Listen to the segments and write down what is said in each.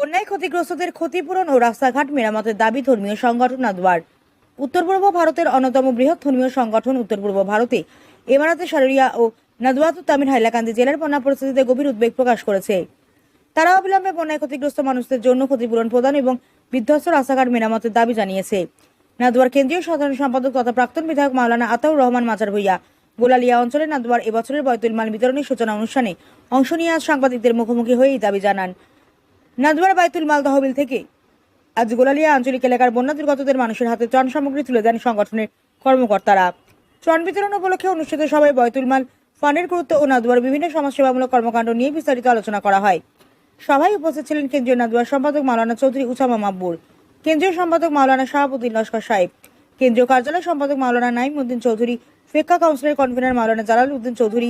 বন্যায় ক্ষতিগ্রস্তদের ক্ষতিপূরণ ও রাস্তাঘাট মেরামতের দাবি ধর্মীয় সংগঠন নাদওয়ার। উত্তর পূর্ব ভারতের অন্যতম বৃহৎ ধর্মীয় সংগঠন উত্তর পূর্ব ভারতে এমারাতে শাররিয়া ও নাদওয়াতুত তামির হাইলাকান্দি জেলার বন্যা পরিস্থিতিতে গভীর উদ্বেগ প্রকাশ করেছে। তারা অবিলম্বে বন্যায় ক্ষতিগ্রস্ত মানুষদের জন্য ক্ষতিপূরণ প্রদান এবং বিধ্বস্ত রাস্তাঘাট মেরামতের দাবি জানিয়েছে। নাদওয়ার কেন্দ্রীয় সাধারণ সম্পাদক তথা প্রাক্তন বিধায়ক মাওলানা আতাউর রহমান মাজার ভূঁইয়া গোলালিয়া অঞ্চলে নাদওয়ার এবছরের বয়তুল মাল বিতরণের সূচনা অনুষ্ঠানে অংশ নিয়ে আজ সাংবাদিকদের মুখোমুখি হয়ে এই দাবি জানান। নাদওয়ার বাইতুল মাল তহবিল থেকে আজ গোলালিয়া আঞ্চলিক এলাকার বন্যা দুর্গতদের মানুষের হাতে ত্রাণ সামগ্রী তুলে দেন সংগঠনের কর্মকর্তারা। ত্রাণ বিতরণ উপলক্ষে অনুষ্ঠিত সভায় বয়তুল মাল ফান্ডের গুরুত্ব ও নাদওয়ার বিভিন্ন সমাজসেবামূলক কর্মকাণ্ড নিয়ে বিস্তারিত আলোচনা করা হয়। সভায় উপস্থিত ছিলেন কেন্দ্রীয় নাদওয়ার সম্পাদক মাওলানা চৌধুরী উসামা মাকবুর, কেন্দ্রীয় সম্পাদক মাওলানা শাহাবুদ্দিন লস্কর সাহেব, কেন্দ্রীয় কার্যালয় সম্পাদক মাওলানা নাইম উদ্দিন চৌধুরী, ফিক্কা কাউন্সিলের কনভেনর মাওলানা জালাল উদ্দিন চৌধুরী,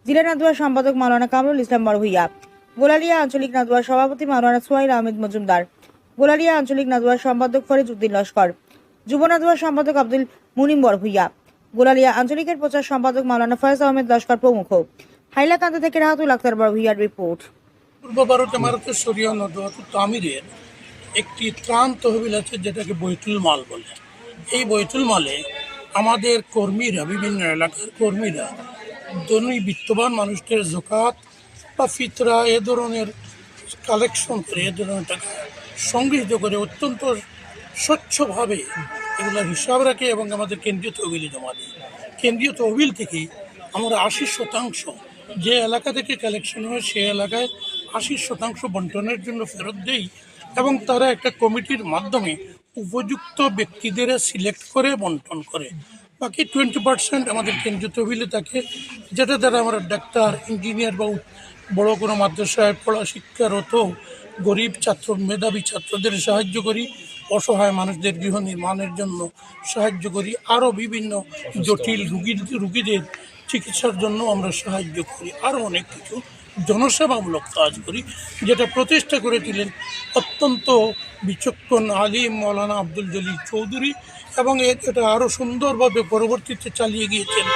জেলা নাদওয়ার সম্পাদক মাওলানা কামরুল ইসলাম বড়ভূইয়া, গোলালিয়া আঞ্চলিক নাদওয়ার সভাপতি মাওলানা সুহাইল আহমেদ মজুমদার, গোলালিয়া আঞ্চলিক নাদওয়ার সম্পাদক ফরিদ উদ্দিন লস্কর, যুব নাদওয়ার সম্পাদক আব্দুল মুনিম বড়ভূইয়া, গোলালিয়া আঞ্চলিকের প্রচার সম্পাদক মাওলানা ফয়েজ আহমেদ লস্কর প্রমুখ। হাইলাকান্দি থেকে রাহাতুল আক্তার বড়ভূইয়ার রিপোর্ট। পূর্ব ভারত এমারাতে শরিয়া নাদওয়াতুত তামিরের একটি ত্রাণ তহবিল আছে, যেটাকে বৈতুল মাল বলে। এই বৈতুল মালে আমাদের কর্মীরা, বিভিন্ন এলাকার কর্মীরা ধনী বিত্তবান মানুষদের জকাত বা ফিতরা এ ধরনের কালেকশন করে, এ ধরনের টাকা সংগৃহীত করে অত্যন্ত স্বচ্ছভাবে এগুলোর হিসাব রাখে এবং আমাদের কেন্দ্রীয় তহবিলে জমা দেয়। কেন্দ্রীয় তহবিল থেকে আমরা 80% যে এলাকা থেকে কালেকশন হয় সে এলাকায় 80% বন্টনের জন্য ফেরত দেই এবং তারা একটা কমিটির মাধ্যমে উপযুক্ত ব্যক্তিদের সিলেক্ট করে বন্টন করে। বাকি 20% আমাদের কেন্দ্রীয় তহবিলে থাকে, যেটা দ্বারা আমরা ডাক্তার, ইঞ্জিনিয়ার বা বড় কোনো মাদ্রাসায় পড়া শিক্ষারত গরিব ছাত্র, মেধাবী ছাত্রদের সাহায্য করি, অসহায় মানুষদের গৃহ নির্মাণের জন্য সাহায্য করি, আরও বিভিন্ন জটিল রুগীদের চিকিৎসার জন্য আমরা সাহায্য করি, আরও অনেক কিছু জনসেবামূলক কাজ করি, যেটা প্রতিষ্ঠা করেছিলেন অত্যন্ত বিচক্ষণ আলিম মৌলানা আব্দুল জলিল চৌধুরী এবং এটা আরও সুন্দরভাবে পরবর্তীতে চালিয়ে গিয়েছেন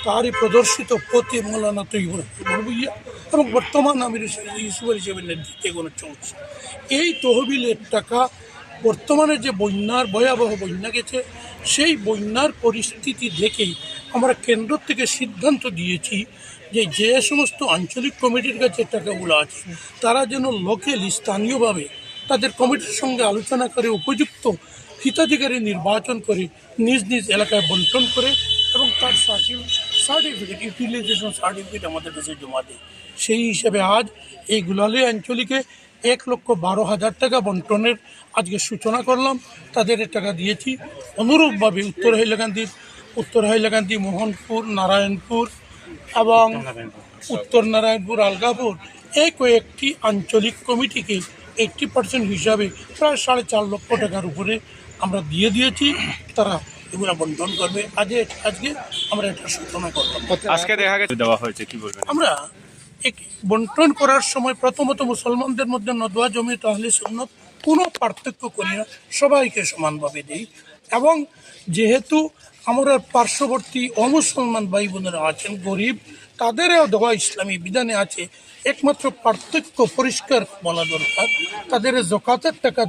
তারই প্রদর্শিত পথে মৌলানা তৈবুর বড়ভূইয়া এবং বর্তমান আমির ইউসুফ আলী সাহেবের নেতৃত্বে এগোনো চলছে। এই তহবিলের টাকা বর্তমানে যে বন্যার ভয়াবহ বন্যা গেছে, সেই বন্যার পরিস্থিতি দেখেই আমরা কেন্দ্র থেকে সিদ্ধান্ত দিয়েছি যে সমস্ত আঞ্চলিক কমিটির কাছে টাকাগুলো আছে তারা যেন লোকালি স্থানীয়ভাবে তাদের কমিটির সঙ্গে আলোচনা করে উপযুক্ত হিতাধিকারী নির্বাচন করে নিজ নিজ এলাকায় বন্টন করে এবং তার সার্টিফিকেট, ইউটিলাইজেশন সার্টিফিকেট আমাদের কাছে জমা দেয়। সেই হিসাবে আজ এই গোলালিয়া আঞ্চলিকে 1,12,000 টাকা বন্টনের আজকে সূচনা করলাম। তাদের টাকা দিয়েছি। অনুরূপভাবে উত্তর হাইলাকান্দি, মোহনপুর, নারায়ণপুর এবং উত্তর নারায়ণপুর, আলগাপুর এই কয়েকটি আঞ্চলিক কমিটিকে 80% হিসাবে প্রায় 4.5 লক্ষ টাকার উপরে আমরা দিয়ে দিয়েছি। তারা এগুলো বন্টন করবে। আজকে আমরা এটা সূচনা করলাম। আজকে দেখা গেছে দেওয়া হয়েছে, কি বলবেন? আমরা বন্টন করার সময় প্রথমত মুসলমানদের মধ্যে নদওয়া জমিয়ত আহলে সুন্নাত কোনো পার্থক্য করি না, সবাইকে সমানভাবে দিই এবং যেহেতু আমরা পার্শ্ববর্তী অমুসলমান ভাই বোনেরা আছেন, গরিব, তাদেরও দেওয়া ইসলামী বিধানে আছে। একমাত্র পার্থক্য পরিষ্কার বলা দরকার, তাদের জকাতের টাকা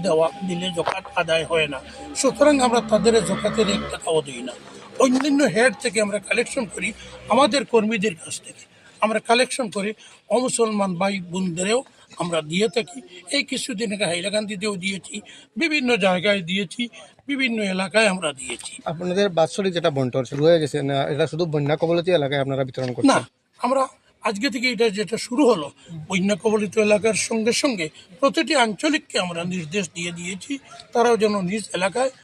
দিলে জকাত আদায় হয় না, সুতরাং আমরা তাদের জকাতের 1 টাকাও দিই না। অন্যান্য হেড থেকে আমরা কালেকশন করি, আমাদের কর্মীদের কাছ থেকে আমরা কালেকশন করে অমুসলমান ভাই বোনদেরও আমরা দিয়ে থাকি। এই কিছুদিন আগে হাইলাকান্দিতেও দিয়েছি, বিভিন্ন জায়গায় দিয়েছি, বিভিন্ন এলাকায় আমরা দিয়েছি। আপনাদের বাৎসরিক যেটা বন্টন শুরু হয়ে গেছে না, এটা শুধু বন্যা কবলিত এলাকায় আপনারা বিতরণ করছেন? না, আমরা আজকে থেকে এটা যেটা শুরু হলো বন্যা কবলিত এলাকার সঙ্গে সঙ্গে প্রতিটি আঞ্চলিককে আমরা নির্দেশ দিয়ে দিয়েছি তারাও যেন নিজ এলাকায়